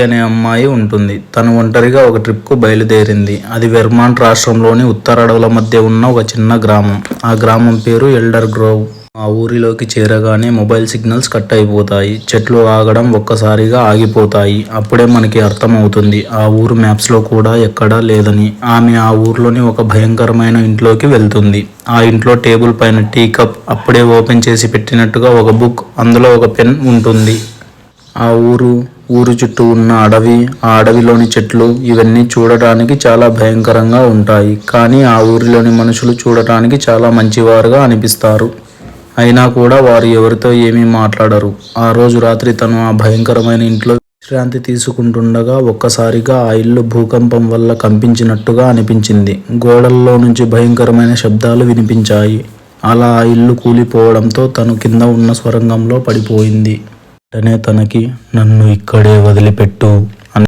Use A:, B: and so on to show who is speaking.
A: అనే అమ్మాయి ఉంటుంది. తను ఒంటరిగా ఒక ట్రిప్కు బయలుదేరింది. అది వెర్మాంట్ రాష్ట్రంలోని ఉత్తర అడవుల మధ్య ఉన్న ఒక చిన్న గ్రామం. ఆ గ్రామం పేరు ఎల్డర్ గ్రోవ్. ఆ ఊరిలోకి చేరగానే మొబైల్ సిగ్నల్స్ కట్ అయిపోతాయి. చెట్లు ఆగడం ఒక్కసారిగా ఆగిపోతాయి. అప్పుడే మనకి అర్థమవుతుంది ఆ ఊరు మ్యాప్స్లో కూడా ఎక్కడా లేదని. ఆమె ఆ ఊర్లోని ఒక భయంకరమైన ఇంట్లోకి వెళ్తుంది. ఆ ఇంట్లో టేబుల్ పైన టీ కప్ అప్పుడే ఓపెన్ చేసి పెట్టినట్టుగా ఒక బుక్, అందులో ఒక పెన్ ఉంటుంది. ఆ ఊరు చుట్టూ ఉన్న అడవి, ఆ అడవిలోని చెట్లు ఇవన్నీ చూడటానికి చాలా భయంకరంగా ఉంటాయి. కానీ ఆ ఊరిలోని మనుషులు చూడటానికి చాలా మంచివారుగా అనిపిస్తారు. అయినా కూడా వారు ఎవరితో ఏమీ మాట్లాడరు. ఆ రోజు రాత్రి తను ఆ భయంకరమైన ఇంట్లో విశ్రాంతి తీసుకుంటుండగా ఒక్కసారిగా ఆ ఇల్లు భూకంపం వల్ల కంపించినట్టుగా అనిపించింది. గోడల్లో నుంచి భయంకరమైన శబ్దాలు వినిపించాయి. అలా ఆ ఇల్లు కూలిపోవడంతో తను కింద ఉన్న సొరంగంలో పడిపోయింది. వెంటనే తనకి "నన్ను ఇక్కడే వదిలిపెట్టు"